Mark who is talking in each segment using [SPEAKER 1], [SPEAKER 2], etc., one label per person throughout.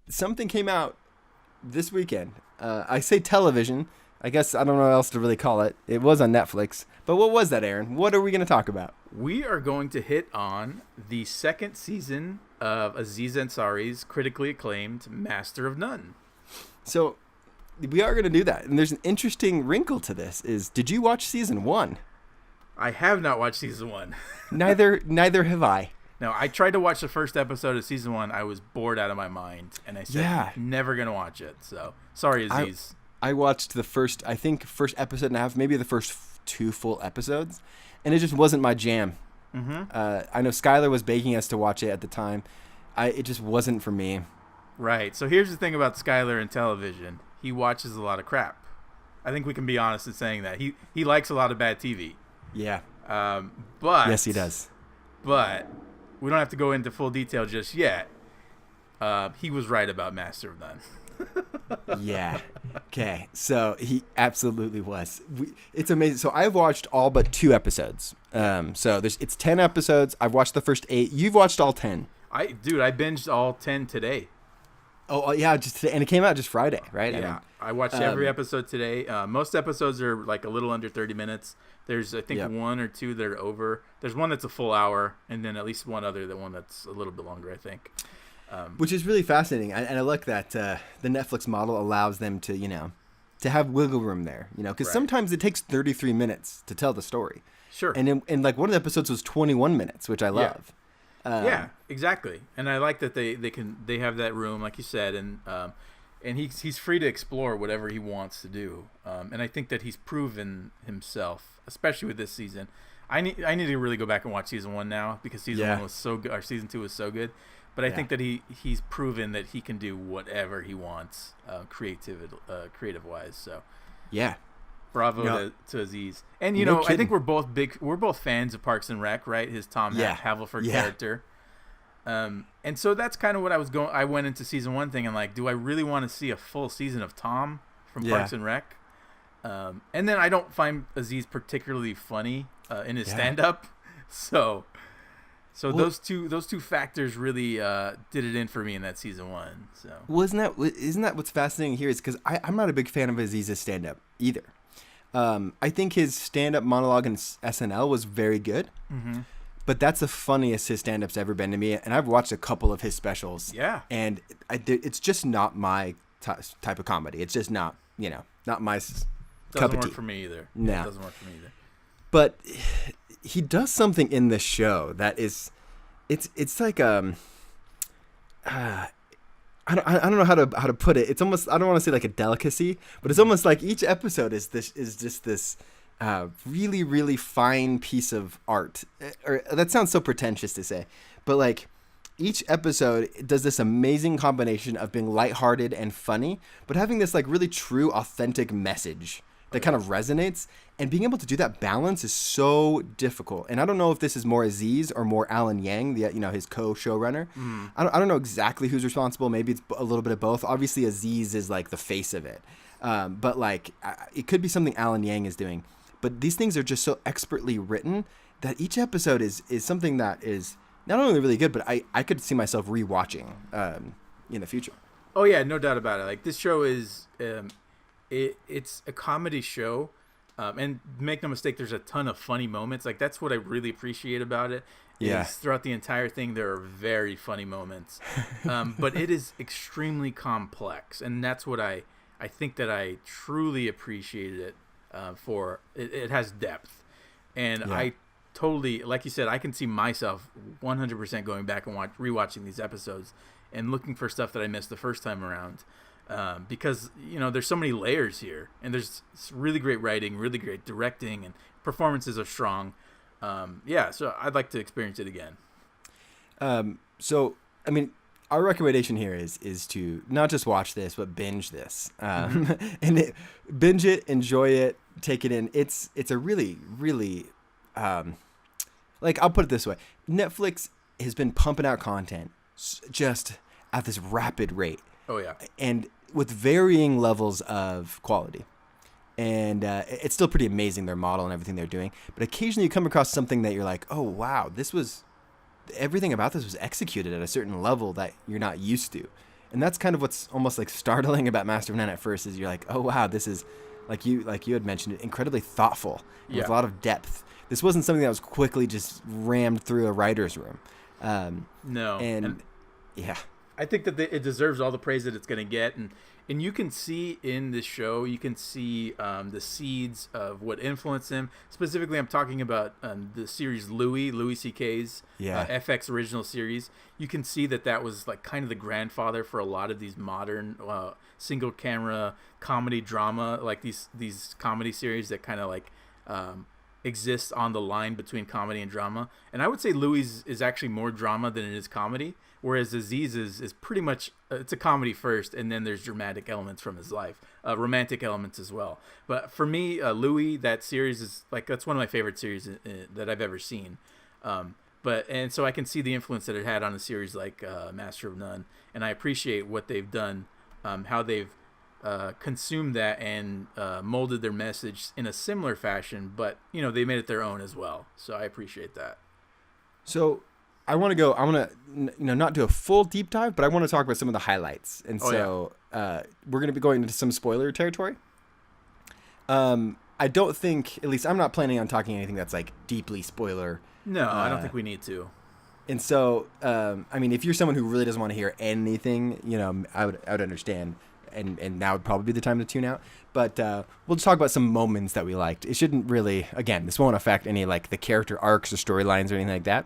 [SPEAKER 1] something came out this weekend. I say television. I guess I don't know what else to really call it. It was on Netflix. But what was that, Aaron? What are we going to talk about?
[SPEAKER 2] We are going to hit on the second season of Aziz Ansari's critically acclaimed Master of None.
[SPEAKER 1] So we are going to do that. And there's an interesting wrinkle to this did you watch season 1?
[SPEAKER 2] I have not watched season 1.
[SPEAKER 1] Neither have I.
[SPEAKER 2] No, I tried to watch the first episode of season 1. I was bored out of my mind. And I said, never going to watch it. So, sorry, Aziz.
[SPEAKER 1] I watched the first episode and a half, maybe the first 2 full episodes. And it just wasn't my jam.
[SPEAKER 2] Mm-hmm.
[SPEAKER 1] I know Skylar was begging us to watch it at the time. It just wasn't for me.
[SPEAKER 2] Right. So here's the thing about Skylar and television. He watches a lot of crap. I think we can be honest in saying that. He likes a lot of bad TV.
[SPEAKER 1] Yeah.
[SPEAKER 2] But
[SPEAKER 1] yes, he does.
[SPEAKER 2] But we don't have to go into full detail just yet. He was right about Master of None.
[SPEAKER 1] Yeah. Okay. So he absolutely was. It's amazing. So I've watched all but 2 episodes. So it's 10 episodes. I've watched the first 8. You've watched all 10.
[SPEAKER 2] I binged all 10 today.
[SPEAKER 1] Oh yeah, just today, and it came out just Friday, right?
[SPEAKER 2] Yeah, I watched every episode today. Most episodes are like a little under 30 minutes. There's I think 1 or 2 that are over. There's one that's a full hour, and then at least one that's a little bit longer, I think.
[SPEAKER 1] Which is really fascinating, and I like that the Netflix model allows them to to have wiggle room there, because sometimes it takes 33 minutes to tell the story. Sure. And like one of the episodes was 21 minutes, which I love.
[SPEAKER 2] Yeah, exactly. And I like that they have that room, like you said, and he's free to explore whatever he wants to do. And I think that he's proven himself, especially with this season. I need to really go back and watch season 1 now because season 1 was so good, or season 2 was so good. But I think that he's proven that he can do whatever he wants, creative wise. So yeah. Bravo to Aziz. And I think we're both fans of Parks and Rec, right? His Tom Haverford character. And so that's kind of what I went into season 1 thinking, like, do I really want to see a full season of Tom from Parks and Rec? And then I don't find Aziz particularly funny in his stand-up. So those two factors really did it in for me in that season 1. So
[SPEAKER 1] isn't that what's fascinating here is because I'm not a big fan of Aziz's stand-up either. I think his stand-up monologue in SNL was very good, but that's the funniest his stand-up's ever been to me. And I've watched a couple of his specials. Yeah, and it's just not my type of comedy. It's just not not my cup of tea.
[SPEAKER 2] Doesn't work for me either.
[SPEAKER 1] No,
[SPEAKER 2] it doesn't work for me either.
[SPEAKER 1] But he does something in this show that is, it's like I don't know how to put it. It's almost, I don't want to say like a delicacy, but it's almost like each episode is just this really, really fine piece of art. Or that sounds so pretentious to say, but like each episode does this amazing combination of being lighthearted and funny, but having this like really true, authentic message that kind of resonates. And being able to do that balance is so difficult. And I don't know if this is more Aziz or more Alan Yang, his co-showrunner. I don't know exactly who's responsible. Maybe it's a little bit of both. Obviously, Aziz is like the face of it. But like it could be something Alan Yang is doing. But these things are just so expertly written that each episode is something that is not only really good, but I could see myself rewatching in the future.
[SPEAKER 2] Oh, yeah, no doubt about it. Like this show is it's a comedy show. And make no mistake, there's a ton of funny moments. Like that's what I really appreciate about it. Yeah. Throughout the entire thing, there are very funny moments. But it is extremely complex, and that's what I think that I truly appreciated it for. It has depth, and I totally, like you said, I can see myself 100% going back and rewatching these episodes and looking for stuff that I missed the first time around. Because there's so many layers here, and there's really great writing, really great directing, and performances are strong. So I'd like to experience it again.
[SPEAKER 1] So I mean, our recommendation here is to not just watch this, but binge this, and binge it, enjoy it, take it in. It's a really, really, like I'll put it this way: Netflix has been pumping out content just at this rapid rate.
[SPEAKER 2] Oh yeah,
[SPEAKER 1] and with varying levels of quality. And it's still pretty amazing, their model and everything they're doing. But occasionally you come across something that you're like, oh, wow, everything about this was executed at a certain level that you're not used to. And that's kind of what's almost like startling about Master of None at first, is you're like, oh wow, this is like you had mentioned, incredibly thoughtful with a lot of depth. This wasn't something that was quickly just rammed through a writer's room.
[SPEAKER 2] No,
[SPEAKER 1] and yeah,
[SPEAKER 2] I think that it deserves all the praise that it's going to get, and you can see in this show, you can see the seeds of what influenced him. Specifically, I'm talking about the series Louis C.K.'s FX original series. You can see that was like kind of the grandfather for a lot of these modern single camera comedy drama, like these comedy series that kind of like exist on the line between comedy and drama. And I would say Louis is actually more drama than it is comedy, whereas Aziz is pretty much it's a comedy first, and then there's dramatic elements from his life, romantic elements as well. But for me, Louis, that series is like, that's one of my favorite series that I've ever seen. And so I can see the influence that it had on a series like Master of None, and I appreciate what they've done, how they've consumed that and molded their message in a similar fashion, but they made it their own as well. So I appreciate that.
[SPEAKER 1] So I want to not do a full deep dive, but I want to talk about some of the highlights. And we're going to be going into some spoiler territory. I don't think, at least I'm not planning on talking anything that's like deeply spoiler.
[SPEAKER 2] No, I don't think we need to.
[SPEAKER 1] And so, I mean, if you're someone who really doesn't want to hear anything, I would understand. And now would probably be the time to tune out. But we'll just talk about some moments that we liked. It shouldn't really, again, this won't affect any like the character arcs or storylines or anything like that.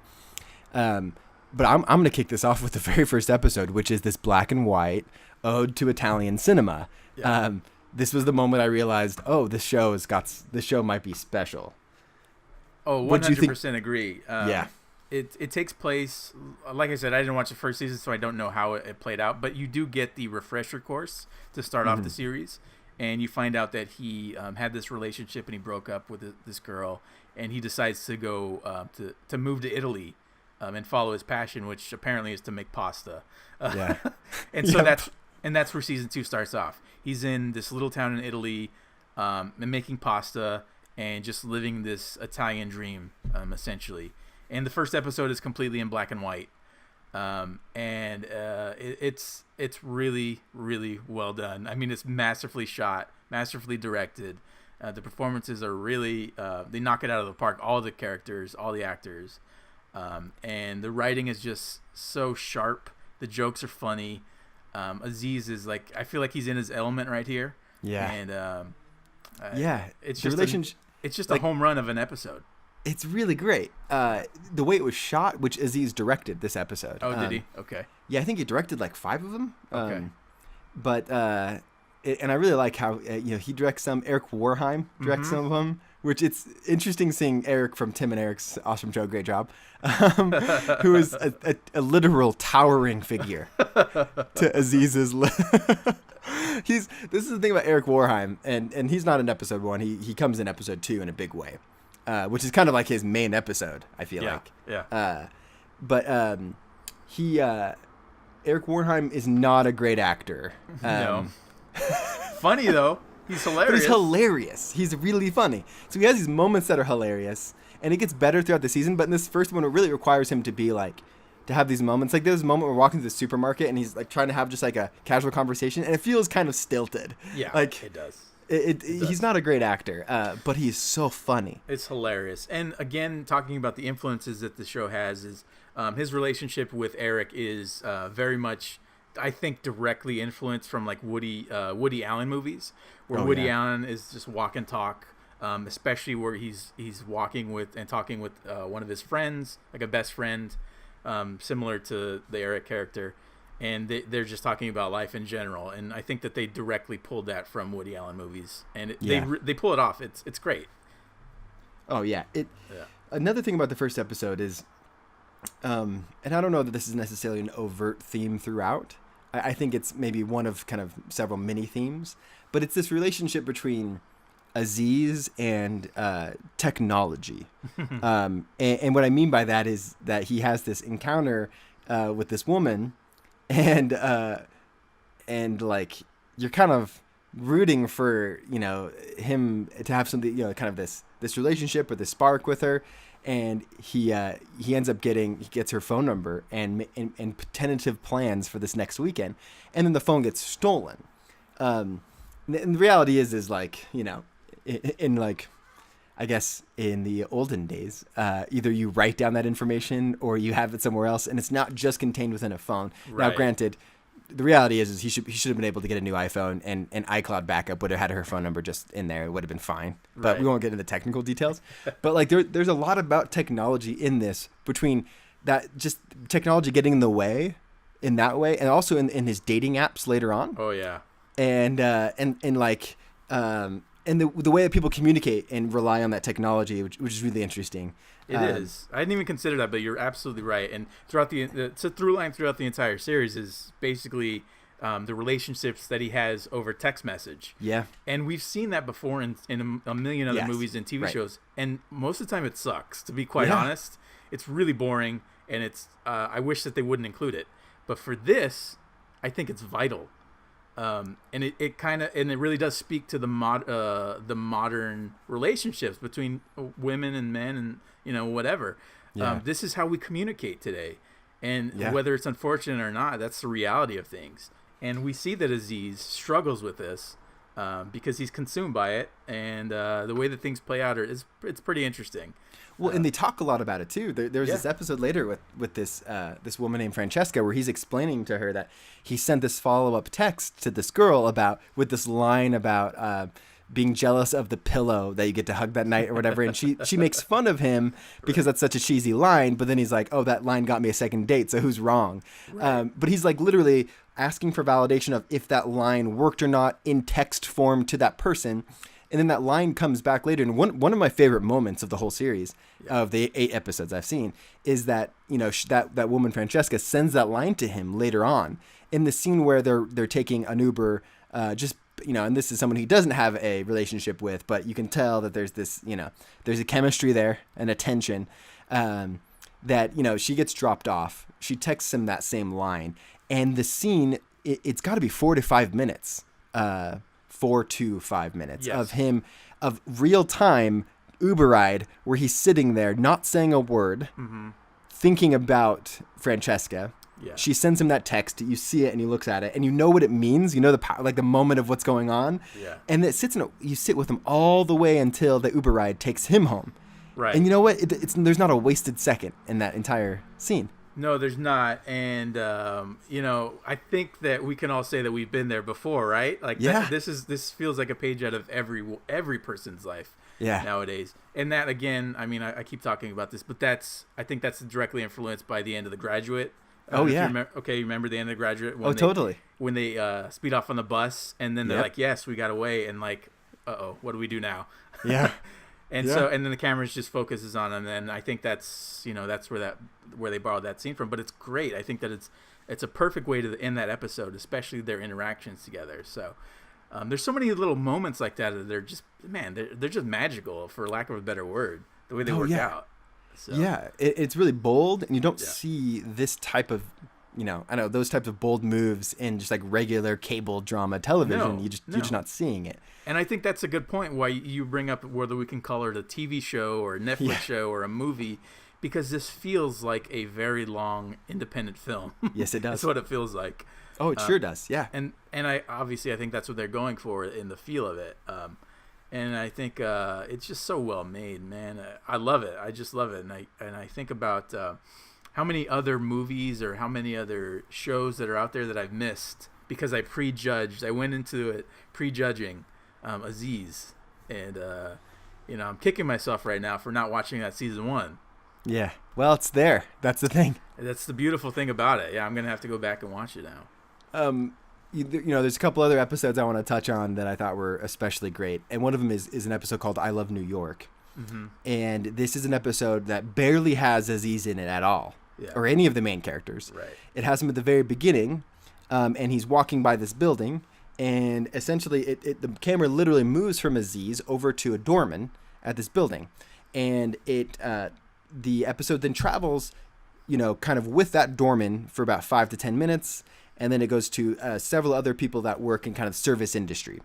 [SPEAKER 1] But I'm going to kick this off with the very first episode, which is this black and white ode to Italian cinema. Yeah. This was the moment I realized, this show might be special.
[SPEAKER 2] Oh, 100% agree.
[SPEAKER 1] Yeah.
[SPEAKER 2] It takes place, like I said, I didn't watch the first season, so I don't know how it played out. But you do get the refresher course to start off the series, and you find out that he had this relationship and he broke up with this girl, and he decides to go to move to Italy and follow his passion, which apparently is to make pasta.
[SPEAKER 1] Yeah.
[SPEAKER 2] And so that's where season 2 starts off. He's in this little town in Italy and making pasta and just living this Italian dream, essentially. And the first episode is completely in black and white, it's really, really well done. I mean, it's masterfully shot, masterfully directed. The performances are really they knock it out of the park. All the characters, all the actors, and the writing is just so sharp. The jokes are funny. Aziz is like, I feel like he's in his element right here.
[SPEAKER 1] Yeah,
[SPEAKER 2] and it's just a home run of an episode.
[SPEAKER 1] It's really great. The way it was shot, which Aziz directed this episode.
[SPEAKER 2] Oh, did he? Okay.
[SPEAKER 1] Yeah, I think he directed like 5 of them.
[SPEAKER 2] Okay.
[SPEAKER 1] And I really like how he directs some. Eric Wareheim directs some of them, which it's interesting seeing Eric from Tim and Eric's awesome show. Great job. Who is a literal towering figure to Aziz's. This is the thing about Eric Wareheim, and he's not in episode 1. He comes in episode 2 in a big way. Which is kind of like his main episode, I feel like.
[SPEAKER 2] Yeah.
[SPEAKER 1] Eric Wareheim is not a great actor.
[SPEAKER 2] No. Funny though, he's hilarious.
[SPEAKER 1] But he's hilarious. He's really funny. So he has these moments that are hilarious, and it gets better throughout the season. But in this first one, it really requires him to have these moments. Like there's a moment where we're walking to the supermarket, and he's like trying to have just like a casual conversation, and it feels kind of stilted.
[SPEAKER 2] Yeah,
[SPEAKER 1] like
[SPEAKER 2] it does.
[SPEAKER 1] He's not a great actor, but he's so funny.
[SPEAKER 2] It's hilarious. And again, talking about the influences that the show has is his relationship with Eric is very much, I think, directly influenced from like Woody Allen movies, where Woody Allen is just walk and talk, especially where he's walking with and talking with one of his friends, like a best friend, similar to the Eric character. And they're just talking about life in general, and I think that they directly pulled that from Woody Allen movies, and they pull it off. It's great.
[SPEAKER 1] Oh yeah. Another thing about the first episode is, and I don't know that this is necessarily an overt theme throughout. I think it's maybe one of kind of several mini themes, but it's this relationship between Aziz and technology, and what I mean by that is that he has this encounter with this woman. And like you're kind of rooting for him to have something kind of this this relationship or this spark with her, and he ends up he gets her phone number and tentative plans for this next weekend, and then the phone gets stolen. And the reality is like, you know, in like, I guess in the olden days, either you write down that information or you have it somewhere else, and it's not just contained within a phone.
[SPEAKER 2] Right.
[SPEAKER 1] Now, granted, the reality is he should have been able to get a new iPhone, and an iCloud backup would have had her phone number just in there. It would have been fine. But we won't get into technical details. But like there's a lot about technology in this, between that, just technology getting in the way in that way, and also in his dating apps later on.
[SPEAKER 2] Oh yeah.
[SPEAKER 1] And like and the way that people communicate and rely on that technology, which is really interesting.
[SPEAKER 2] It is. I didn't even consider that, but you're absolutely right. And throughout it's a through line throughout the entire series is basically the relationships that he has over text message.
[SPEAKER 1] Yeah.
[SPEAKER 2] And we've seen that before in a million other movies and TV shows. And most of the time it sucks, to be quite honest. It's really boring, and it's I wish that they wouldn't include it. But for this, I think it's vital. And it kind of, and it really does speak to the modern relationships between women and men, and you know, whatever. This is how we communicate today, and whether it's unfortunate or not, that's the reality of things. And we see that Aziz struggles with this because he's consumed by it, and the way that things play out it's pretty interesting.
[SPEAKER 1] Well, and they talk a lot about it too. There's this episode later with this woman named Francesca, where he's explaining to her that he sent this follow-up text to this girl with this line about being jealous of the pillow that you get to hug that night or whatever. And she makes fun of him because that's such a cheesy line. But then he's like, oh, that line got me a second date, so who's wrong? Right. But he's like literally asking for validation of if that line worked or not in text form to that person. And then that line comes back later. And one of my favorite moments of the whole series, of the 8 episodes I've seen, is that, you know, that woman Francesca sends that line to him later on in the scene where they're taking an Uber, just, you know, and this is someone he doesn't have a relationship with, but you can tell that there's this, you know, there's a chemistry there and a tension, that, you know, she gets dropped off. She texts him that same line, and the scene, it's got to be 4 to 5 minutes. 4 to 5 minutes of him, of real time Uber ride, where he's sitting there not saying a word, thinking about Francesca. She sends him that text. You see it and he looks at it and you know what it means. You know the moment of what's going on. And it you sit with him all the way until the Uber ride takes him home. Right. And you know what? There's not a wasted second in that entire scene.
[SPEAKER 2] No, there's not. And, you know, I think that we can all say that we've been there before, right? Like, this feels like a page out of every person's life nowadays. And that, again, I mean, I keep talking about this, but I think that's directly influenced by the end of The Graduate.
[SPEAKER 1] Oh, yeah.
[SPEAKER 2] You remember the end of The Graduate?
[SPEAKER 1] Totally.
[SPEAKER 2] When they speed off on the bus, and then they're like, yes, we got away, and like, uh-oh, what do we do now? Yeah. And then the camera just focuses on them, and I think that's where they borrowed that scene from. But it's great. I think that it's a perfect way to end that episode, especially their interactions together. So there's so many little moments like that they're just they're just magical, for lack of a better word. The way they work out. So. Yeah,
[SPEAKER 1] it's really bold, and you don't see this type of, you know, I know those types of bold moves in just like regular cable drama television. You're just not seeing it.
[SPEAKER 2] And I think that's a good point why you bring up whether we can call it a TV show or a Netflix show or a movie, because this feels like a very long independent film.
[SPEAKER 1] Yes, it does.
[SPEAKER 2] That's what it feels like.
[SPEAKER 1] Oh, it sure does. Yeah.
[SPEAKER 2] And I think that's what they're going for in the feel of it. And I think it's just so well made, man. I love it. I just love it. And I think about how many other movies or how many other shows that are out there that I've missed because I prejudged. I went into it prejudging Aziz, and you know, I'm kicking myself right now for not watching that season 1.
[SPEAKER 1] Yeah, well, it's there. That's the thing.
[SPEAKER 2] That's the beautiful thing about it. Yeah, I'm gonna have to go back and watch it now.
[SPEAKER 1] You know, there's a couple other episodes I want to touch on that I thought were especially great, and one of them is an episode called "I Love New York," and this is an episode that barely has Aziz in it at all, or any of the main characters. Right. It has him at the very beginning, and he's walking by this building. And essentially, the camera literally moves from Aziz over to a doorman at this building, and the episode then travels, you know, kind of with that doorman for about 5 to 10 minutes, and then it goes to several other people that work in kind of service industry,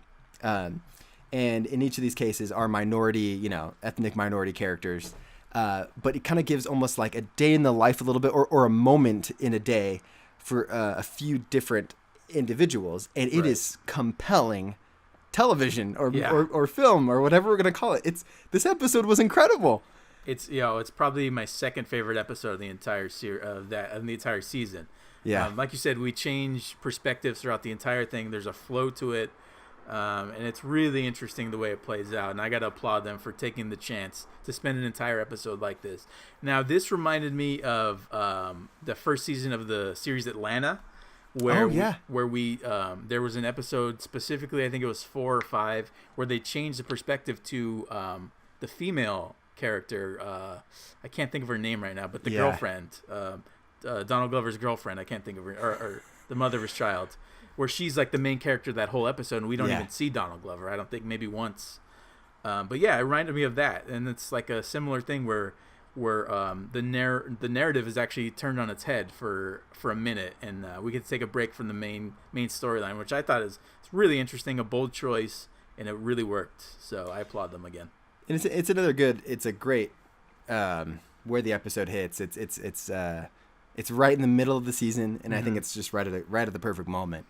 [SPEAKER 1] and in each of these cases are minority, ethnic minority characters. But it kind of gives almost like a day in the life a little bit, or a moment in a day for a few different individuals, and it is compelling television or film or whatever we're gonna call it. This episode was incredible.
[SPEAKER 2] It's it's probably my second favorite episode of the entire the entire season.
[SPEAKER 1] Yeah,
[SPEAKER 2] like you said, we change perspectives throughout the entire thing. There's a flow to it, and it's really interesting the way it plays out. And I got to applaud them for taking the chance to spend an entire episode like this. Now, this reminded me of the first season of the series Atlanta, where we there was an episode specifically, I think it was 4 or 5, where they changed the perspective to the female character. I can't think of her name right now, but the girlfriend, Donald Glover's girlfriend. I can't think of her, or the mother of his child, where she's like the main character of that whole episode, and we don't even see Donald Glover. I don't think, maybe once. But yeah, it reminded me of that, and it's like a similar thing where the narrative is actually turned on its head for a minute, and we get to take a break from the main storyline, which I thought is really interesting, a bold choice, and it really worked. So I applaud them again.
[SPEAKER 1] And it's a great where the episode hits. It's right in the middle of the season, and I think it's just right at the perfect moment.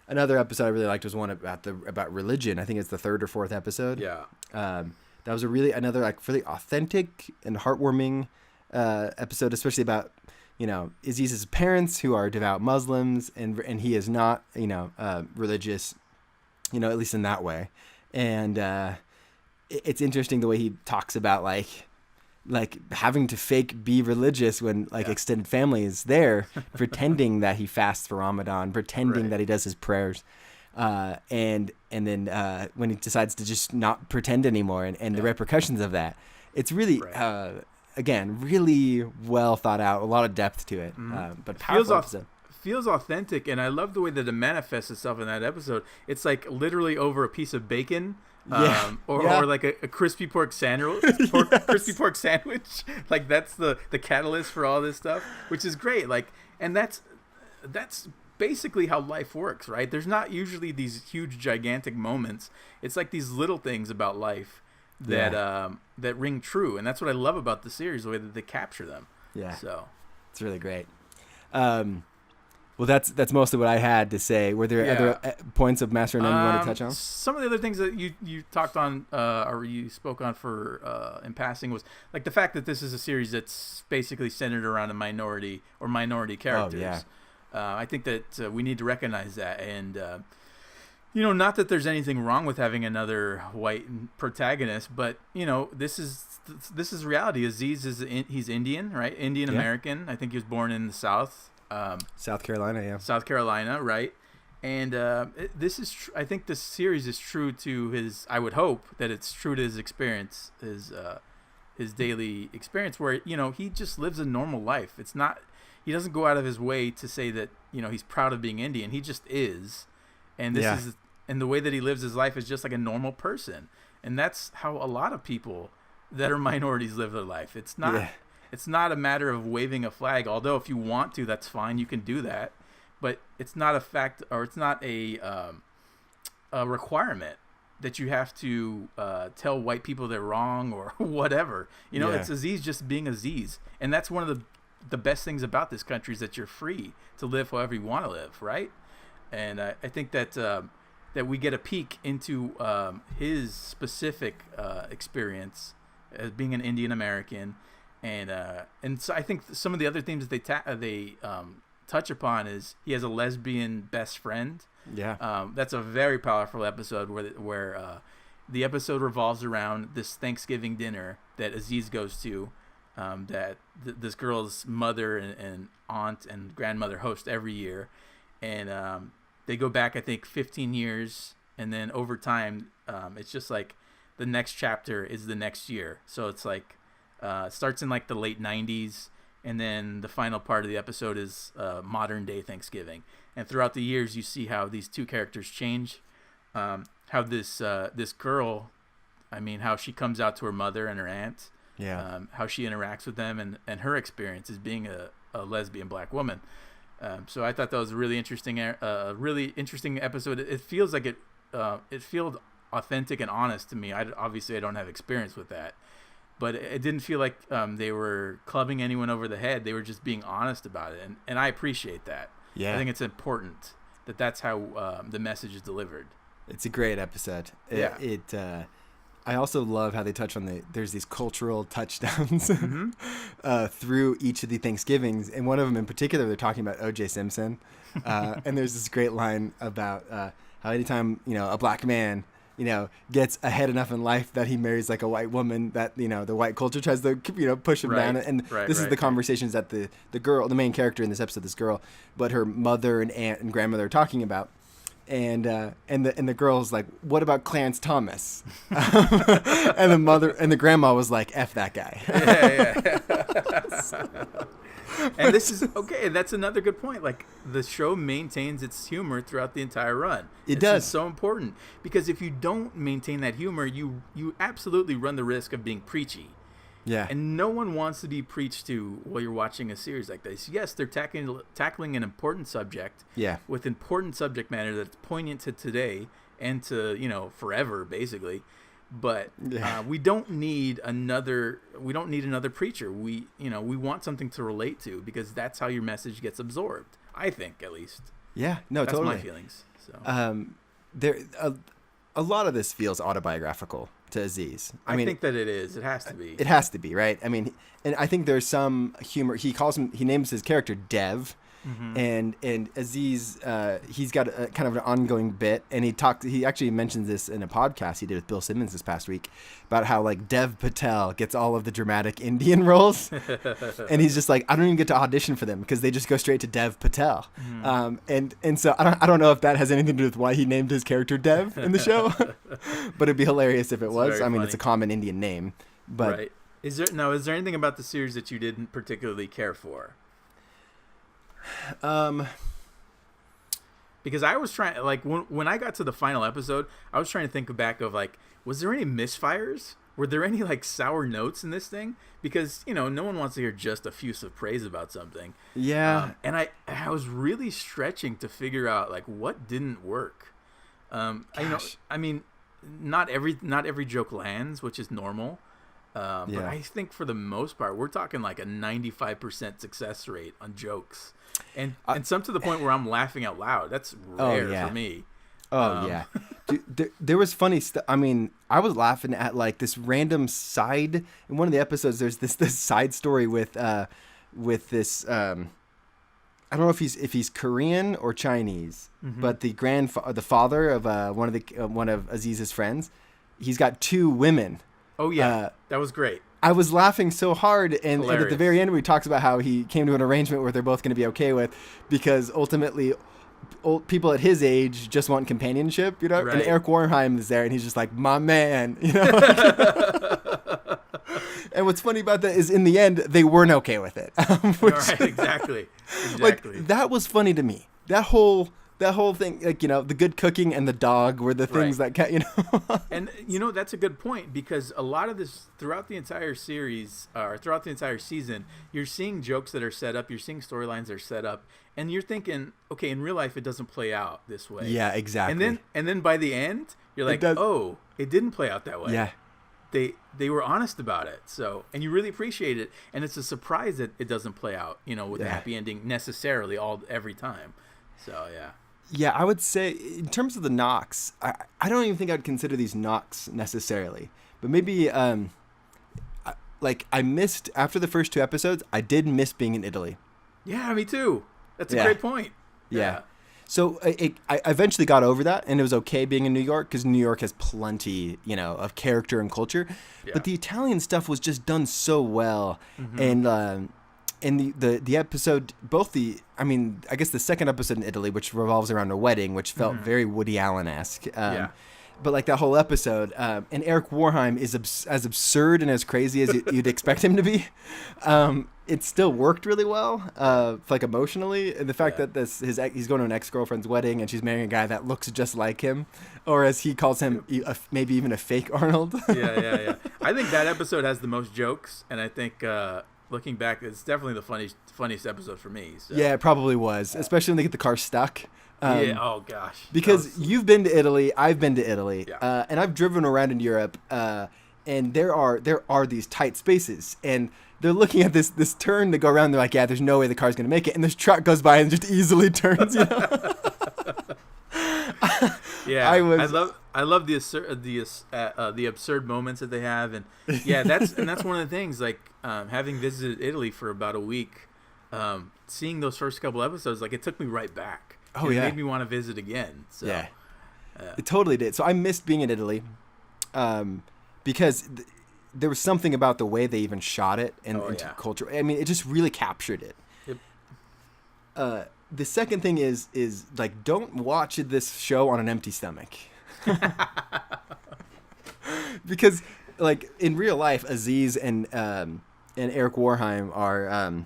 [SPEAKER 1] Another episode I really liked was one about religion. I think it's the 3rd or 4th episode.
[SPEAKER 2] Yeah.
[SPEAKER 1] That was another like really authentic and heartwarming episode, especially about Aziz's parents, who are devout Muslims, and he is not religious, at least in that way. And it's interesting the way he talks about like having to fake be religious when extended family is there, pretending that he fasts for Ramadan, pretending that he does his prayers, and then when he decides to just not pretend anymore, and the repercussions of that. It's really again really well thought out, a lot of depth to it, but powerful episode.
[SPEAKER 2] Feels authentic, and I love the way that it manifests itself in that episode. It's like literally over a piece of bacon. Or like a crispy pork sandwich. Crispy pork sandwich. Like that's the catalyst for all this stuff, which is great. Like, and that's basically how life works, right? There's not usually these huge, gigantic moments. It's like these little things about life that that ring true, and that's what I love about the series, the way that they capture them. Yeah. So it's
[SPEAKER 1] really great. Well, that's mostly what I had to say. Were there other points of Mastronardi you want to touch on?
[SPEAKER 2] Some of the other things that you talked on, or you spoke on in passing, was like the fact that this is a series that's basically centered around a minority or minority characters. Oh, yeah. I think that we need to recognize that, and not that there's anything wrong with having another white protagonist, but this is reality. Aziz he's Indian, right? Indian American. I think he was born in the South.
[SPEAKER 1] South Carolina,
[SPEAKER 2] South Carolina, right? And this is I think this series is true to his. I would hope that it's true to his experience, his daily experience, where he just lives a normal life. It's not. He doesn't go out of his way to say that he's proud of being Indian. He just is, and and the way that he lives his life is just like a normal person, and that's how a lot of people that are minorities live their life. It's not. Yeah. It's not a matter of waving a flag, although if you want to, that's fine. You can do that, but it's not a fact, or it's not a requirement that you have to tell white people they're wrong or whatever. It's Aziz just being Aziz, and that's one of the best things about this country is that you're free to live however you want to live, right? And I think that that we get a peek into his specific experience as being an Indian American. And so I think some of the other themes that they touch upon is he has a lesbian best friend. Yeah. That's a very powerful episode where the episode revolves around this Thanksgiving dinner that Aziz goes to, that this girl's mother and aunt and grandmother host every year, and they go back I think 15 years, and then over time it's just like the next chapter is the next year. So it's like. It starts in like the late 90s, and then the final part of the episode is modern day Thanksgiving. And throughout the years, you see how these two characters change, how this girl, how she comes out to her mother and her aunt, how she interacts with them, and her experience as being a lesbian black woman. So I thought that was a really interesting episode. It feels like it authentic and honest to me. Obviously I don't have experience with that, but it didn't feel like they were clubbing anyone over the head. They were just being honest about it, and I appreciate that.
[SPEAKER 1] Yeah,
[SPEAKER 2] I think it's important that that's how the message is delivered.
[SPEAKER 1] It's a great episode.
[SPEAKER 2] Yeah.
[SPEAKER 1] I also love how they touch on there's these cultural touchdowns
[SPEAKER 2] Mm-hmm.
[SPEAKER 1] through each of the Thanksgivings. And one of them in particular, they're talking about O.J. Simpson. And there's this great line about how anytime, a black man, gets ahead enough in life that he marries like a white woman, that, the white culture tries to, push him down. And this is the conversations that the girl, the main character in this episode, this girl, but her mother and aunt and grandmother are talking about. And the girl's like, what about Clarence Thomas? And the mother and the grandma was like, F that guy.
[SPEAKER 2] And this is okay. That's another good point. Like, the show maintains its humor throughout the entire run.
[SPEAKER 1] It does.
[SPEAKER 2] It's so important, because if you don't maintain that humor, you absolutely run the risk of being preachy.
[SPEAKER 1] Yeah.
[SPEAKER 2] And no one wants to be preached to while you're watching a series like this. Yes, they're tackling an important subject.
[SPEAKER 1] Yeah.
[SPEAKER 2] With important subject matter that's poignant to today and to, forever, basically. But we don't need another preacher. We want something to relate to, because that's how your message gets absorbed. I think, at least.
[SPEAKER 1] Yeah. No,
[SPEAKER 2] that's
[SPEAKER 1] totally.
[SPEAKER 2] my feelings. So
[SPEAKER 1] a lot of this feels autobiographical to Aziz.
[SPEAKER 2] I think that it is. It has to be.
[SPEAKER 1] It has to be, right? I mean, and I think there's some humor. He names his character Dev. Mm-hmm. And Aziz, he's got a kind of an ongoing bit, and he actually mentions this in a podcast he did with Bill Simmons this past week about how like Dev Patel gets all of the dramatic Indian roles, and he's just like, I don't even get to audition for them because they just go straight to Dev Patel. Mm-hmm. And so I don't know if that has anything to do with why he named his character Dev in the show, but it'd be hilarious if it was. I mean, funny. It's a common Indian name, but
[SPEAKER 2] right. Is there anything about the series that you didn't particularly care for? Because I was trying, like, when I got to the final episode, I was trying to think back of, like, was there any misfires? Were there any, like, sour notes in this thing? Because, no one wants to hear just effusive praise about something.
[SPEAKER 1] Yeah.
[SPEAKER 2] And I was really stretching to figure out, like, what didn't work. I mean, not every joke lands, which is normal. But I think for the most part, we're talking like a 95% success rate on jokes. And some to the point where I'm laughing out loud. That's rare for me.
[SPEAKER 1] Yeah. Dude, there was funny stuff. I mean, I was laughing at like this random side. In one of the episodes, there's this side story with this, I don't know if he's Korean or Chinese, but the father of one of Aziz's friends, he's got two women.
[SPEAKER 2] Oh yeah, that was great.
[SPEAKER 1] I was laughing so hard, and at the very end, where he talks about how he came to an arrangement where they're both going to be okay with, because ultimately, old people at his age just want companionship, Right. And Eric Wareheim is there, and he's just like, my man, And what's funny about that is, in the end, they weren't okay with it.
[SPEAKER 2] Right, exactly.
[SPEAKER 1] Like, that was funny to me. That whole thing, like, the good cooking and the dog were the things that
[SPEAKER 2] And, that's a good point, because a lot of this, throughout the entire series, or throughout the entire season, you're seeing jokes that are set up, you're seeing storylines that are set up, and you're thinking, okay, in real life, it doesn't play out this way.
[SPEAKER 1] Yeah, exactly.
[SPEAKER 2] And then by the end, you're like, oh, it didn't play out that way.
[SPEAKER 1] Yeah.
[SPEAKER 2] They were honest about it. So, and you really appreciate it, and it's a surprise that it doesn't play out, with a happy ending necessarily every time. So, yeah.
[SPEAKER 1] Yeah, I would say in terms of the knocks, I don't even think I'd consider these knocks necessarily. But maybe, I missed, after the first two episodes, I did miss being in Italy.
[SPEAKER 2] Yeah, me too. That's a great point.
[SPEAKER 1] Yeah. So I eventually got over that, and it was okay being in New York, because New York has plenty, of character and culture. Yeah. But the Italian stuff was just done so well. Mm-hmm. And the episode, I guess the second episode in Italy, which revolves around a wedding, which felt very Woody Allen-esque. But like that whole episode, and Eric Wareheim is as absurd and as crazy as you'd expect him to be. It still worked really well, like emotionally. And the fact that he's going to an ex-girlfriend's wedding and she's marrying a guy that looks just like him, or as he calls him, maybe even a fake Arnold.
[SPEAKER 2] Yeah. I think that episode has the most jokes, and I think looking back, it's definitely the funniest episode for me. So.
[SPEAKER 1] Yeah, it probably was, especially when they get the car stuck.
[SPEAKER 2] Yeah. Oh gosh.
[SPEAKER 1] Because you've been to Italy, I've been to Italy,
[SPEAKER 2] Yeah.
[SPEAKER 1] and I've driven around in Europe, and there are these tight spaces, and they're looking at this turn to go around. They're like, yeah, there's no way the car's gonna make it, and this truck goes by and just easily turns. You know?
[SPEAKER 2] Yeah, I love the absurd moments that they have, and yeah, that's one of the things. Like having visited Italy for about a week, seeing those first couple episodes, like it took me right back.
[SPEAKER 1] Oh,
[SPEAKER 2] and
[SPEAKER 1] yeah.
[SPEAKER 2] It made me want to visit again. So,
[SPEAKER 1] yeah, it totally did. So I missed being in Italy, because there was something about the way they even shot it and culture. I mean, it just really captured it.
[SPEAKER 2] Yep.
[SPEAKER 1] The second thing is like, don't watch this show on an empty stomach. Because like in real life, Aziz and Eric Wareheim are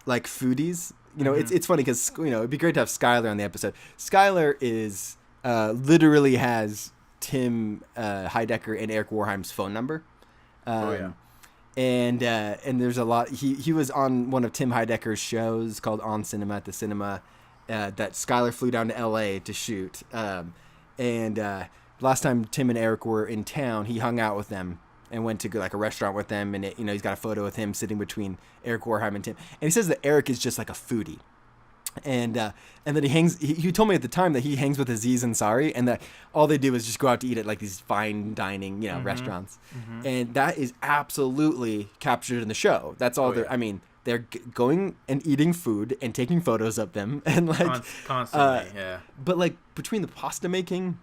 [SPEAKER 1] like foodies. You know, it's funny because, you know, it'd be great to have Skylar on the episode. Skylar is literally has Tim Heidecker and Eric Wareheim's phone number. And there's a lot. He was on one of Tim Heidecker's shows called On Cinema at the Cinema, that Skylar flew down to L.A. to shoot. And last time Tim and Eric were in town, he hung out with them and went to like a restaurant with them. And he's got a photo with him sitting between Eric Wareheim and Tim. And he says that Eric is just like a foodie. And then he told me at the time that he hangs with Aziz Ansari, and that all they do is just go out to eat at like these fine dining, you know, restaurants. And that is absolutely captured in the show. That's all they're going and eating food and taking photos of them, and like
[SPEAKER 2] constantly, yeah.
[SPEAKER 1] But like between the pasta making,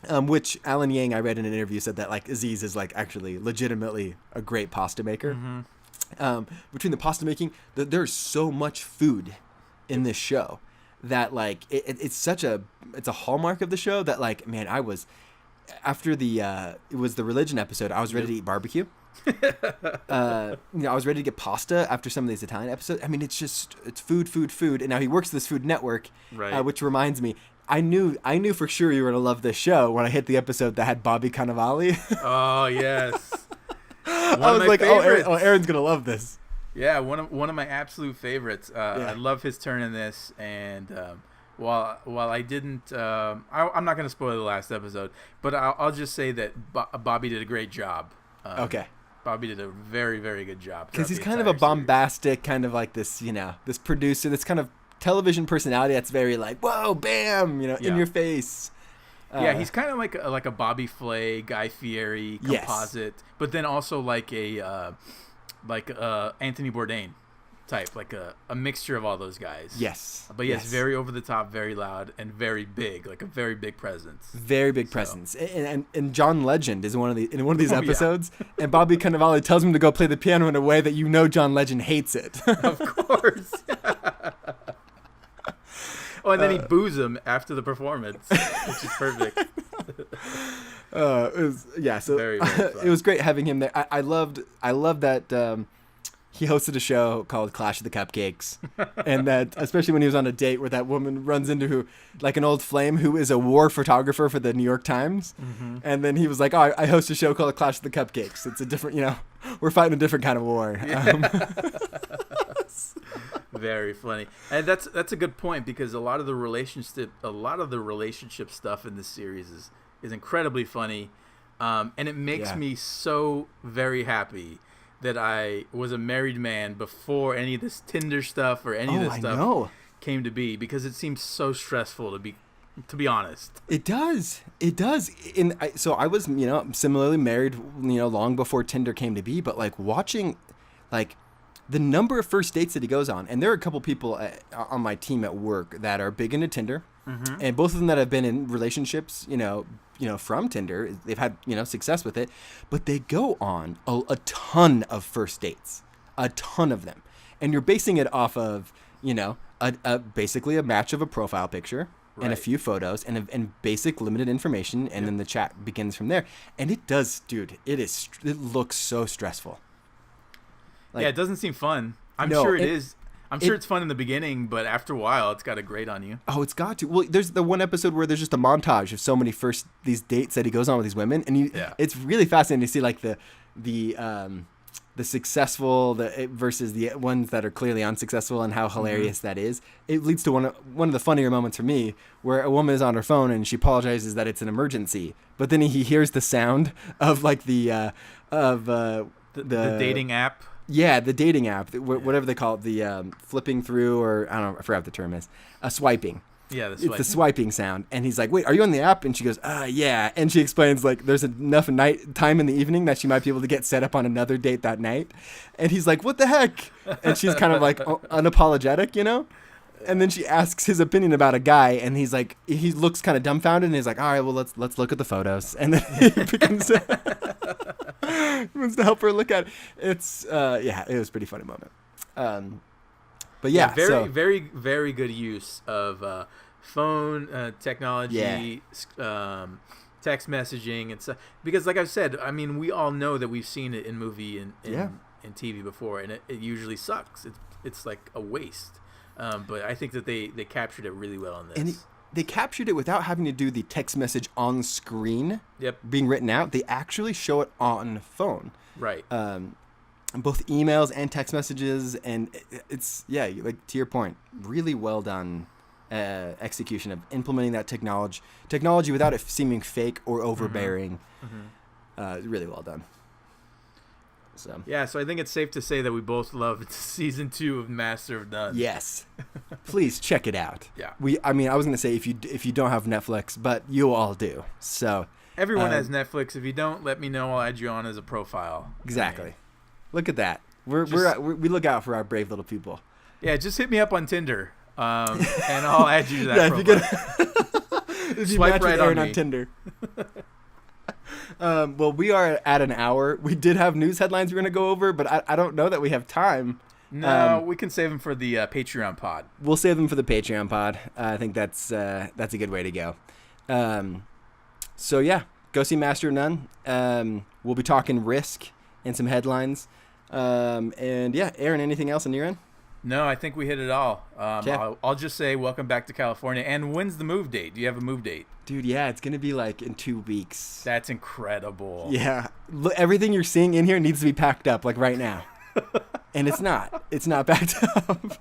[SPEAKER 1] which Alan Yang, I read in an interview, said that like Aziz is like actually legitimately a great pasta maker. Between the pasta making, there's so much food in this show that like it's a hallmark of the show that like, man, I was after it was the religion episode, I was ready to eat barbecue. I was ready to get pasta after some of these Italian episodes. I mean, it's food, and now he works this Food Network,
[SPEAKER 2] right.
[SPEAKER 1] Which reminds me, I knew for sure you were gonna love this show when I hit the episode that had Bobby Cannavale.
[SPEAKER 2] Oh yes.
[SPEAKER 1] I was like, Aaron's gonna love this.
[SPEAKER 2] Yeah, one of my absolute favorites. I love his turn in this, and while I didn't, I'm not going to spoil the last episode, but I'll just say that Bobby did a great job.
[SPEAKER 1] Okay.
[SPEAKER 2] Bobby did a very, very good job.
[SPEAKER 1] Because he's kind of a bombastic, kind of like this, you know, this producer, this kind of television personality that's very like, whoa, bam, you know, in your face.
[SPEAKER 2] Yeah, he's kind of like a Bobby Flay, Guy Fieri composite, but then also like a Anthony Bourdain type, like a mixture of all those guys.
[SPEAKER 1] Yes.
[SPEAKER 2] But yes, very over the top, very loud, and very big, like a very big presence.
[SPEAKER 1] Very big presence. And John Legend is in one of these episodes, and Bobby Cannavale tells him to go play the piano in a way that you know John Legend hates it.
[SPEAKER 2] Of course. Oh, and then he boos him after the performance, which is perfect.
[SPEAKER 1] So
[SPEAKER 2] very, very fun.
[SPEAKER 1] It was great having him there. I loved that he hosted a show called Clash of the Cupcakes, and that especially when he was on a date where that woman runs into like an old flame who is a war photographer for the New York Times, and then he was like, "Oh, I host a show called Clash of the Cupcakes. It's a different, you know, we're fighting a different kind of war."
[SPEAKER 2] Yeah. Very funny, and that's a good point, because a lot of the relationship stuff in this series is incredibly funny, and it makes me so very happy that I was a married man before any of this Tinder stuff or any of this stuff came to be, because it seems so stressful to be honest.
[SPEAKER 1] It does. So I was, you know, similarly married, you know, long before Tinder came to be, but like watching like the number of first dates that he goes on, and there are a couple people on my team at work that are big into Tinder, and both of them that have been in relationships, you know, from Tinder, they've had, you know, success with it, but they go on a ton of first dates, a ton of them, and you're basing it off of, you know, basically a match of a profile picture and a few photos and basic limited information, and then the chat begins from there, and it does, dude, it looks so stressful.
[SPEAKER 2] Like, it doesn't seem fun. I'm sure it is. I'm sure it's fun in the beginning, but after a while, it's got to grate on you.
[SPEAKER 1] Oh, it's got to. Well, there's the one episode where there's just a montage of so many these dates that he goes on with these women, and it's really fascinating to see like the successful versus the ones that are clearly unsuccessful, and how hilarious that is. It leads to one of the funnier moments for me, where a woman is on her phone and she apologizes that it's an emergency, but then he hears the sound of like the
[SPEAKER 2] dating app.
[SPEAKER 1] Yeah, the dating app, whatever they call it, the flipping through, or I don't know, I forgot what the term is, swiping.
[SPEAKER 2] Yeah,
[SPEAKER 1] it's the swiping sound. And he's like, wait, are you on the app? And she goes, yeah. And she explains, like, there's enough time in the evening that she might be able to get set up on another date that night. And he's like, what the heck? And she's kind of like unapologetic, you know? And then she asks his opinion about a guy, and he's like, he looks kind of dumbfounded, and he's like, all right, well, let's look at the photos. And then he begins wants to help her look at it. It's, it was a pretty funny moment. But yeah,
[SPEAKER 2] very, very good use of phone technology, text messaging, and stuff. Because, like I've said, I mean, we all know that we've seen it in movie and TV before, and it usually sucks. It's like a waste. But I think that they captured it really well in this.
[SPEAKER 1] And they captured it without having to do the text message on screen.
[SPEAKER 2] Yep.
[SPEAKER 1] Being written out. They actually show it on phone.
[SPEAKER 2] Right.
[SPEAKER 1] Both emails and text messages, and it's like to your point, really well done execution of implementing that technology without it seeming fake or overbearing. Really well done. So
[SPEAKER 2] so I think it's safe to say that we both loved season 2 of Master of None.
[SPEAKER 1] Yes, please check it out.
[SPEAKER 2] Yeah,
[SPEAKER 1] I was gonna say if you don't have Netflix, but you all do. So
[SPEAKER 2] everyone has Netflix. If you don't, let me know. I'll add you on as a profile.
[SPEAKER 1] Exactly. Look at that. We look out for our brave little people.
[SPEAKER 2] Yeah, just hit me up on Tinder, and I'll add you to that profile.
[SPEAKER 1] If you
[SPEAKER 2] Swipe
[SPEAKER 1] match
[SPEAKER 2] right
[SPEAKER 1] with Aaron
[SPEAKER 2] on
[SPEAKER 1] on Tinder. Well, we are at an hour. We did have news headlines we're going to go over, but I don't know that we have time.
[SPEAKER 2] No, we can save them for the Patreon pod.
[SPEAKER 1] We'll save them for the Patreon pod. I think that's a good way to go. So yeah, go see Master of None. We'll be talking Risk and some headlines. And yeah, Aaron, anything else on your end?
[SPEAKER 2] No, I think we hit it all. I'll just say welcome back to California. And when's the move date? Do you have a move date?
[SPEAKER 1] Dude, yeah, it's going to be like in 2 weeks.
[SPEAKER 2] That's incredible.
[SPEAKER 1] Yeah. Look, everything you're seeing in here needs to be packed up like right now. And it's not. It's not packed up.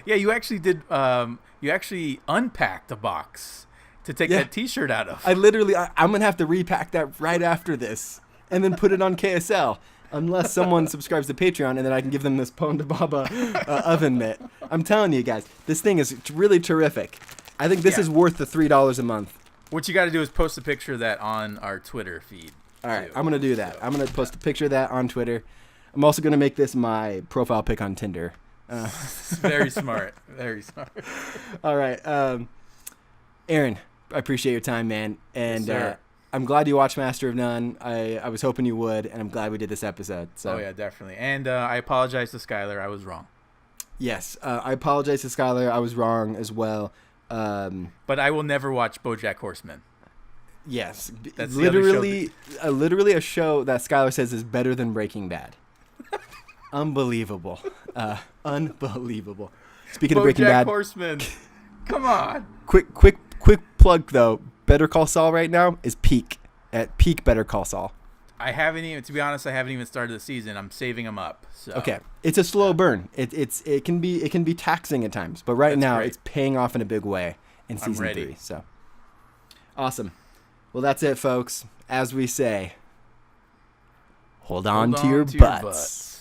[SPEAKER 2] Yeah, you actually did. You actually unpacked a box to take that T-shirt out of.
[SPEAKER 1] I'm going to have to repack that right after this and then put it on KSL. Unless someone subscribes to Patreon, and then I can give them this Pon de Baba oven mitt. I'm telling you guys, this thing is really terrific. I think this is worth the $3 a month.
[SPEAKER 2] What you got to do is post a picture of that on our Twitter feed.
[SPEAKER 1] All right, I'm going to do that. I'm going to post a picture of that on Twitter. I'm also going to make this my profile pic on Tinder.
[SPEAKER 2] Very smart. Very smart.
[SPEAKER 1] All right. Aaron, I appreciate your time, man. And
[SPEAKER 2] yes,
[SPEAKER 1] I'm glad you watched Master of None. I was hoping you would, and I'm glad we did this episode. So.
[SPEAKER 2] Oh, yeah, definitely. And I apologize to Skylar. I was wrong.
[SPEAKER 1] Yes, I apologize to Skylar. I was wrong as well.
[SPEAKER 2] But I will never watch BoJack Horseman.
[SPEAKER 1] Yes,
[SPEAKER 2] that's
[SPEAKER 1] literally a show that Skylar says is better than Breaking Bad. Unbelievable, unbelievable. Speaking of Breaking Bad,
[SPEAKER 2] BoJack Horseman, come on.
[SPEAKER 1] Quick plug though. Better Call Saul right now is peak Better Call Saul.
[SPEAKER 2] To be honest, I haven't even started the season. I'm saving them up. So.
[SPEAKER 1] Okay, it's a slow burn. It can be taxing at times, but right now it's paying off in a big way in season 3. So awesome. Well, that's it, folks. As we say, hold on to your butts.